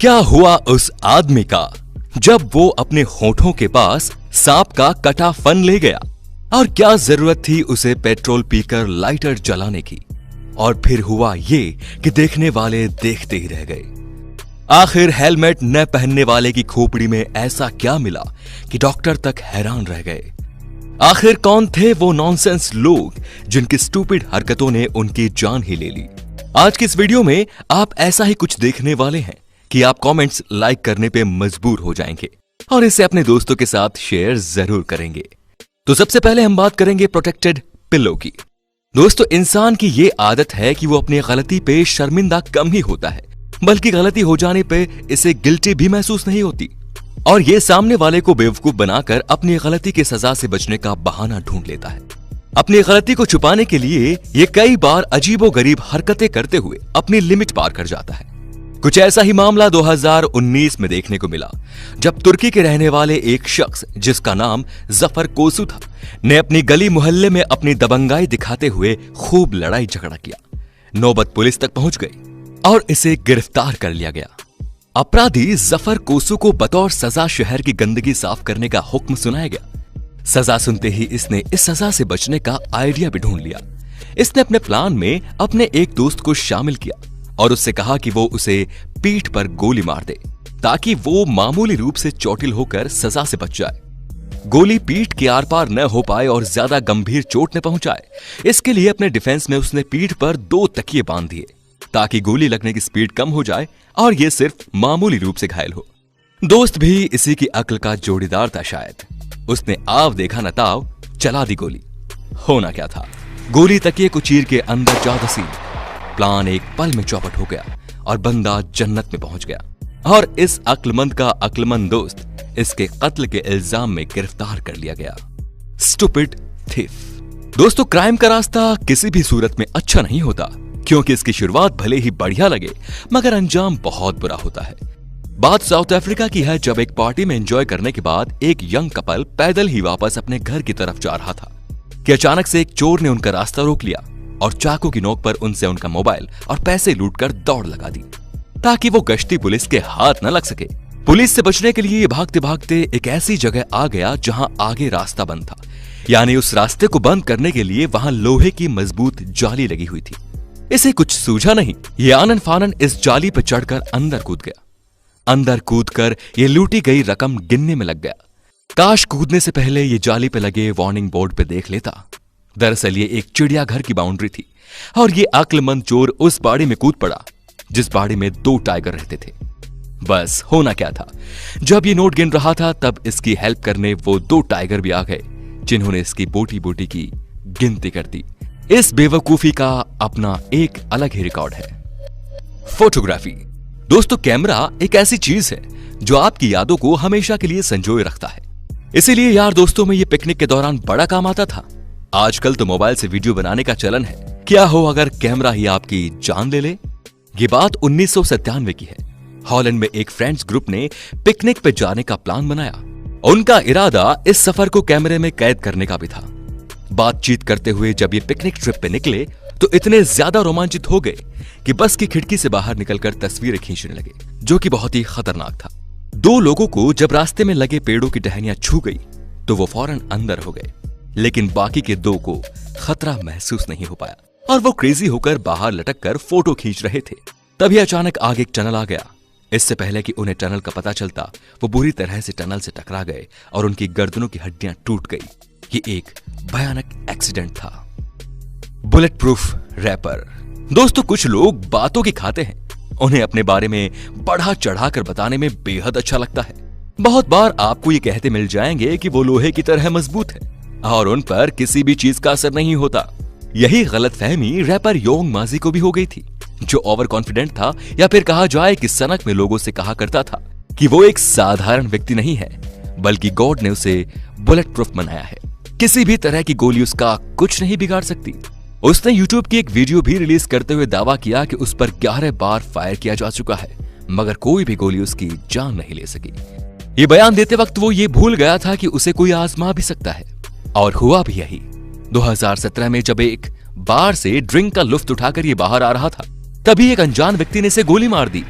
क्या हुआ उस आदमी का जब वो अपने होठों के पास सांप का कटा फन ले गया? और क्या जरूरत थी उसे पेट्रोल पीकर लाइटर जलाने की? और फिर हुआ ये कि देखने वाले देखते ही रह गए। आखिर हेलमेट न पहनने वाले की खोपड़ी में ऐसा क्या मिला कि डॉक्टर तक हैरान रह गए? आखिर कौन थे वो नॉनसेंस लोग जिनकी स्टूपिड हरकतों ने उनकी जान ही ले ली? आज की इस वीडियो में आप ऐसा ही कुछ देखने वाले हैं कि आप कमेंट्स लाइक करने पे मजबूर हो जाएंगे और इसे अपने दोस्तों के साथ शेयर जरूर करेंगे। तो सबसे पहले हम बात करेंगे प्रोटेक्टेड पिलो की। दोस्तों, इंसान की ये आदत है कि वो अपनी गलती पे शर्मिंदा कम ही होता है, बल्कि गलती हो जाने पे इसे गिल्टी भी महसूस नहीं होती और ये सामने वाले को बेवकूफ बनाकर अपनी गलती की सजा से बचने का बहाना ढूंढ लेता है। अपनी गलती को छुपाने के लिए ये कई बार अजीबोगरीब हरकतें करते हुए अपनी लिमिट पार कर जाता है। कुछ ऐसा ही मामला 2019 में देखने को मिला, जब तुर्की के रहने वाले एक शख्स जिसका नाम जफर कोसू था ने अपनी गली मोहल्ले में अपनी दबंगाई दिखाते हुए खूब लड़ाई झगड़ा किया। नौबत पुलिस तक पहुंच गई और इसे गिरफ्तार कर लिया गया। अपराधी जफर कोसू को बतौर सजा शहर की गंदगी साफ करने का हुक्म सुनाया गया। सजा सुनते ही इसने इस सजा से बचने का आइडिया भी ढूंढ लिया। इसने अपने प्लान में अपने एक दोस्त को शामिल किया और उससे कहा कि वो उसे पीठ पर गोली मार दे ताकि वो मामूली रूप से चोटिल होकर सजा से बच जाए। गोली पीठ के आर पार न हो पाए और ज्यादा गंभीर चोट न पहुंचाए, इसके लिए अपने डिफेंस में उसने पीठ पर 2 तकिए बांध दिए ताकि गोली लगने की स्पीड कम हो जाए और ये सिर्फ मामूली रूप से घायल हो। दोस्त भी इसी की अक्ल का जोड़ीदार था शायद। उसने आव देखा न ताव, चला दी गोली। होना क्या था, गोली तकिए को चीर के अंदर जा धसी। प्लान एक पल में चौपट हो गया और बंदा जन्नत में पहुंच गया और इस अक्लमंद का अक्लमंद दोस्त इसके कत्ल के इल्जाम में गिरफ्तार कर लिया गया। Stupid thief. दोस्तों, क्राइम का रास्ता किसी भी सूरत में अच्छा नहीं होता, क्योंकि इसकी शुरुआत भले ही बढ़िया लगे मगर अंजाम बहुत बुरा होता है। बात साउथ अफ्रीका की है, जब एक पार्टी में एंजॉय करने के बाद एक यंग कपल पैदल ही वापस अपने घर की तरफ जा रहा था कि अचानक से एक चोर ने उनका रास्ता रोक लिया और चाकू की नोक पर उनसे उनका मोबाइल और पैसे लूटकर दौड़ लगा दी ताकि वो गश्ती पुलिस के हाथ न लग सके। पुलिस से बचने के लिए भागते भागते एक ऐसी जगह आ गया जहां आगे रास्ता बंद था, यानी उस रास्ते को बंद करने के लिए वहां लोहे की मजबूत जाली लगी हुई थी। इसे कुछ सूझा नहीं, ये आनन फानन इस जाली पर चढ़कर अंदर कूद गया। अंदर कूदकर ये लूटी गई रकम गिनने में लग गया। काश कूदने से पहले ये जाली पे लगे वार्निंग बोर्ड पे देख लेता। दरअसल ये एक चिड़ियाघर की बाउंड्री थी और ये अक्लमंद चोर उस बाड़ी में कूद पड़ा जिस बाड़ी में 2 टाइगर रहते थे। बस होना क्या था, जब ये नोट गिन रहा था तब इसकी हेल्प करने वो 2 टाइगर भी आ गए जिन्होंने इसकी बोटी बोटी की गिनती कर दी। इस बेवकूफी का अपना एक अलग ही रिकॉर्ड है। फोटोग्राफी। दोस्तों, कैमरा एक ऐसी चीज है जो आपकी यादों को हमेशा के लिए संजोए रखता है। इसीलिए यार दोस्तों में ये पिकनिक के दौरान बड़ा काम आता था। आजकल तो मोबाइल से वीडियो बनाने का चलन है, क्या हो अगर कैमरा ही आपकी जान ले ले। ये बात 1997 की है। हॉलैंड में एक फ्रेंड्स ग्रुप ने पिकनिक पे जाने का प्लान बनाया। उनका इरादा इस सफर को कैमरे में कैद करने का भी था। बातचीत करते हुए जब ये पिकनिक ट्रिप पे निकले तो इतने ज्यादा रोमांचित हो गए कि बस की खिड़की से बाहर निकलकर तस्वीरें खींचने लगे, जो कि बहुत ही खतरनाक था। 2 लोगों को जब रास्ते में लगे पेड़ों की टहनियां छू गई तो वो फौरन अंदर हो गए, लेकिन बाकी के 2 को खतरा महसूस नहीं हो पाया और वो क्रेजी होकर बाहर लटक कर फोटो खींच रहे थे। तभी अचानक आगे एक टनल आ गया। इससे पहले कि उन्हें टनल का पता चलता, वो बुरी तरह से टनल से टकरा गए और उनकी गर्दनों की हड्डियां टूट गई। ये एक भयानक एक्सीडेंट था। Bullet proof wrapper. दोस्तों, कुछ लोग बातों की खाते हैं, उन्हें अपने बारे में बढ़ा चढ़ाकर बताने में बेहद अच्छा लगता है। बहुत बार आपको ये कहते मिल जाएंगे कि वो लोहे की तरह मजबूत है और उन पर किसी भी चीज का असर नहीं होता। यही गलतफहमी रैपर योंग माजी को भी हो गई थी, जो ओवर कॉन्फिडेंट था, या फिर कहा जाए कि सनक में लोगों से कहा करता था कि वो एक साधारण व्यक्ति नहीं है, बल्कि गॉड ने उसे बुलेट प्रूफ बनाया है। किसी भी तरह की गोली उसका कुछ नहीं बिगाड़ सकती। उसने यूट्यूब की एक वीडियो भी रिलीज करते हुए दावा किया कि उस पर 11 बार फायर किया जा चुका है, मगर कोई भी गोली उसकी जान नहीं ले सकी। ये बयान देते वक्त वो ये भूल गया था कि उसे कोई आजमा भी सकता है, और हुआ भी यही। 2017 में जब एक बार से ड्रिंक का लुफ्त उठाकर ये बाहर आ रहा था, तभी एक अनजान व्यक्ति ने इसे गोली मार दी।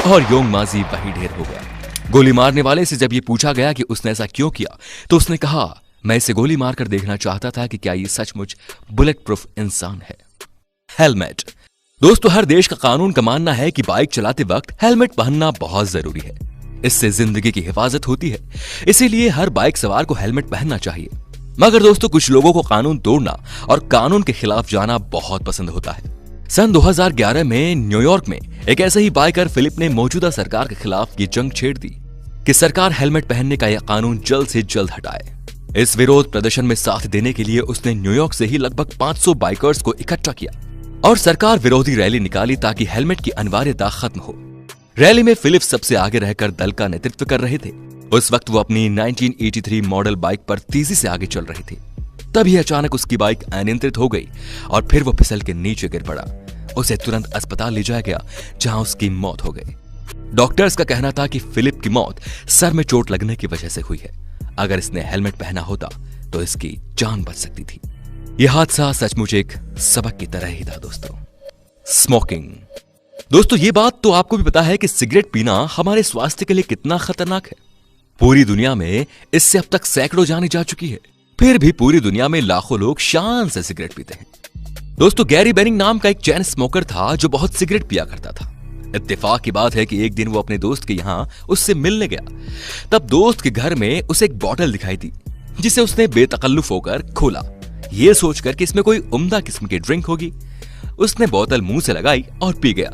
और योंगमाजी वही ढेर हो गया। गोली मारने वाले से जब ये पूछा गया कि उसने ऐसा क्यों किया, तो उसने कहा, मैं इसे गोली मारकर देखना चाहता था कि क्या ये सचमुच बुलेट प्रूफ इंसान है। हेलमेट। दोस्तों, हर देश का कानून का मानना है कि बाइक चलाते वक्त हेलमेट पहनना बहुत जरूरी है। इससे जिंदगी की हिफाजत होती है, इसीलिए हर बाइक सवार को हेलमेट पहनना चाहिए। मगर दोस्तों, कुछ लोगों को कानून तोड़ना और कानून के खिलाफ जाना बहुत पसंद होता है। सन 2011 में न्यूयॉर्क में एक ऐसे ही बाइकर फिलिप ने मौजूदा सरकार के खिलाफ ये जंग छेड़ दी कि सरकार हेलमेट पहनने का यह कानून जल्द से जल्द हटाए। इस विरोध प्रदर्शन में साथ देने के लिए उसने न्यूयॉर्क से ही लगभग 500 बाइकर्स को इकट्ठा किया और सरकार विरोधी रैली निकाली ताकि हेलमेट की अनिवार्यता खत्म हो। रैली में फिलिप सबसे आगे रहकर दल का नेतृत्व कर रहे थे। उस वक्त वो अपनी 1983 मॉडल बाइक पर तेजी से आगे चल रहे थे। तभी अचानक उसकी बाइक अनियंत्रित हो गई और फिर वो फिसल के नीचे गिर पड़ा। उसे तुरंत अस्पताल ले जाया गया, जहां उसकी मौत हो गई। डॉक्टर्स का कहना था कि फिलिप की मौत सर में चोट लगने की वजह से हुई है। अगर इसने हेलमेट पहना होता तो इसकी जान बच सकती थी। यह हादसा सचमुच एक सबक की तरह ही था। दोस्तों, स्मोकिंग। दोस्तों, ये बात तो आपको भी पता है कि सिगरेट पीना हमारे स्वास्थ्य के लिए कितना खतरनाक है। पूरी दुनिया में इससे अब तक सैकड़ों जाने जा चुकी है, फिर भी पूरी दुनिया में लाखों लोग शान से सिगरेट पीते हैं। दोस्तों, गैरी बेनिंग नाम का एक चैन स्मोकर था जो बहुत सिगरेट पिया करता था। इत्तेफाक की बात है कि एक दिन वो अपने दोस्त के यहां उससे मिलने गया। तब दोस्त के घर में उसे एक बोतल दिखाई दी, जिसे उसने बेतकल्लुफ होकर खोला, ये सोचकर कि इसमें कोई उम्दा किस्म की ड्रिंक होगी। उसने बोतल मुंह से लगाई और पी गया।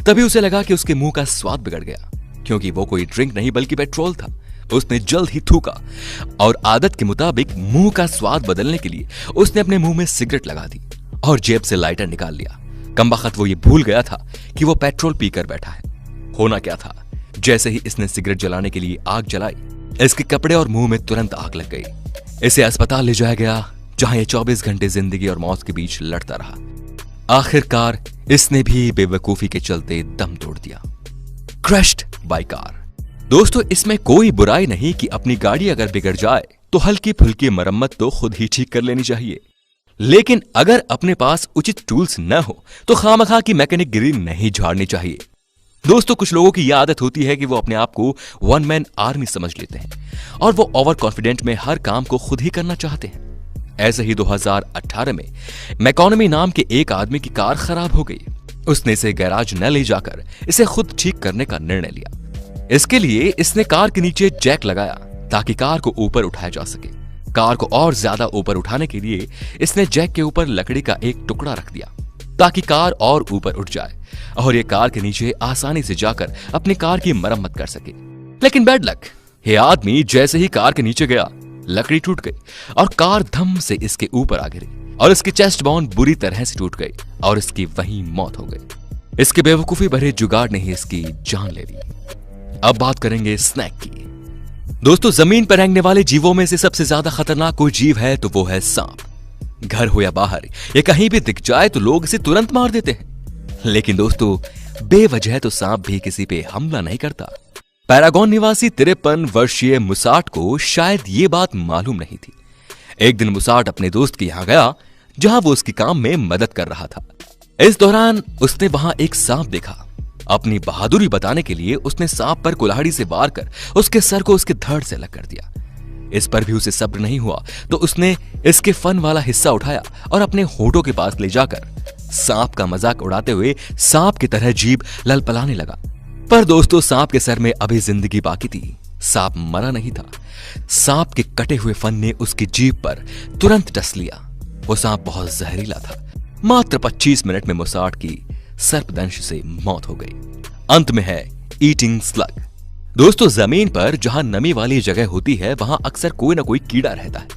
तभी उसे लगा कि उसके मुंह का स्वाद बिगड़ गया, क्योंकि वो कोई ड्रिंक नहीं बल्कि पेट्रोल था। उसने जल्द ही थूका और आदत के मुताबिक मुंह का स्वाद बदलने के लिए उसने अपने मुंह में सिगरेट लगा दी और जेब से लाइटर निकाल लिया। कमबख्त वो ये भूल गया था कि वो पेट्रोल पीकर बैठा है। होना क्या था, जैसे ही इसने सिगरेट जलाने के लिए आग जलाई, इसके कपड़े और मुंह में तुरंत आग लग गई। इसे अस्पताल ले जाया गया, जहां ये 24 घंटे जिंदगी और मौत के बीच लड़ता रहा। आखिरकार इसने भी बेवकूफी के चलते दम तोड़ दिया। Crushed by car. दोस्तों, इसमें कोई बुराई नहीं कि अपनी गाड़ी अगर बिगड़ जाए तो हल्की फुल्की मरम्मत तो खुद ही ठीक कर लेनी चाहिए, लेकिन अगर अपने पास उचित टूल्स न हो तो खामखा की मैकेनिक गिरी नहीं झाड़नी चाहिए। दोस्तों, कुछ लोगों की यह आदत होती है कि वो अपने आप को वन मैन आर्मी समझ लेते हैं और वो ओवर कॉन्फिडेंट में हर काम को खुद ही करना चाहते हैं। ऐसे ही 2018 में मैकोनमी नाम के एक आदमी की कार खराब हो गई। उसने इसे गैराज न ले जाकर इसे खुद ठीक करने का निर्णय लिया। इसके लिए इसने कार के नीचे जैक लगाया ताकि कार को ऊपर उठाया जा सके। कार को और ज्यादा ऊपर उठाने के लिए इसने जैक के ऊपर लकड़ी का एक टुकड़ा रख दिया ताकि कार और ऊपर उठ जाए और ये कार के नीचे आसानी से जाकर अपनी कार की मरम्मत कर सके। लेकिन बैड लक, ये आदमी जैसे ही कार के नीचे गया, लकड़ी टूट गई और कार धम से इसके ऊपर आ गिरी और इसकी चेस्ट बोन बुरी तरह से टूट गई और इसकी वहीं मौत हो गई। इसके बेवकूफी भरे जुगाड़ ने ही इसकी जान ले ली। अब बात करेंगे स्नेक की। दोस्तों, जमीन पर रेंगने वाले जीवों में से सबसे ज्यादा खतरनाक कोई जीव है तो वो है सांप। घर हो या बाहर, ये कहीं भी दिख जाए तो लोग इसे तुरंत मार देते हैं। लेकिन दोस्तों, बेवजह तो सांप भी किसी पे हमला नहीं करता। पैरागॉन निवासी 53 वर्षीय मुसाट को शायद ये बात मालूम नहीं थी। एक दिन मुसाट अपने दोस्त के यहां गया, जहां वो उसके काम में मदद कर रहा था। इस दौरान उसने वहां एक सांप देखा। अपनी बहादुरी बताने के लिए उसने सांप पर कुल्हाड़ी से वार कर उसके सर को उसके धड़ से अलग कर दिया। इस पर भी उसे सब्र नहीं हुआ तो उसने इसके फन वाला हिस्सा उठाया और अपने होठों के पास ले जाकर सांप का मजाक उड़ाते हुए सांप की तरह जीभ ललपलाने लगा। पर दोस्तों, सांप के सर में अभी जिंदगी बाकी थी। सांप मरा नहीं था। सांप के कटे हुए फन ने उसकी जीभ पर तुरंत डस लिया। वो सांप बहुत जहरीला था। मात्र 25 मिनट में मुसाट की सर्पदंश से मौत हो गई। अंत में है ईटिंग स्लग। दोस्तों, जमीन पर जहां नमी वाली जगह होती है वहां अक्सर कोई ना कोई कीड़ा रहता है।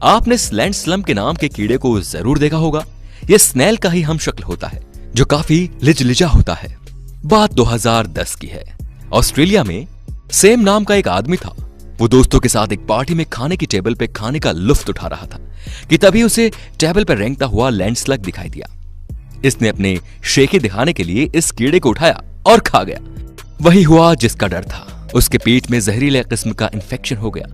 आपने स्लैंड स्लम के नाम के कीड़े को जरूर देखा होगा। यह स्नेल का ही हम शक्ल होता है जो काफी लिजलिजा होता है। बात 2010 की है। ऑस्ट्रेलिया में सेम नाम का एक आदमी था। वो दोस्तों के साथ एक पार्टी में खाने की टेबल पे खाने का लुफ्त उठा रहा था कि तभी उसे टेबल पर रेंगता हुआ लैंडस्लग दिखाई दिया। इसने अपने शेखे दिखाने के लिए इस कीड़े को उठाया और खा गया। वही हुआ जिसका डर था। उसके पेट में जहरीले किस्म का इंफेक्शन हो गया,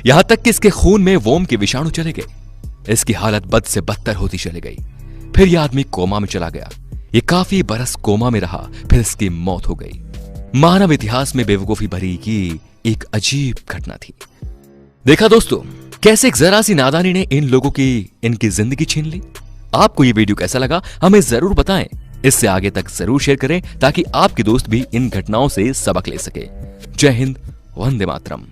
यहां तक कि इसके खून में वोम के विषाणु चले गए। इसकी हालत बद से बदतर होती चली गई। फिर यह आदमी कोमा में चला गया। ये काफी बरस कोमा में रहा, फिर इसकी मौत हो गई। मानव इतिहास में बेवकूफी भरी ये एक अजीब घटना थी। देखा दोस्तों, कैसे एक जरा सी नादानी ने इन लोगों की इनकी जिंदगी छीन ली। आपको ये वीडियो कैसा लगा हमें जरूर बताएं। इससे आगे तक जरूर शेयर करें ताकि आपके दोस्त भी इन घटनाओं से सबक ले सके। जय हिंद, वंदे मातरम।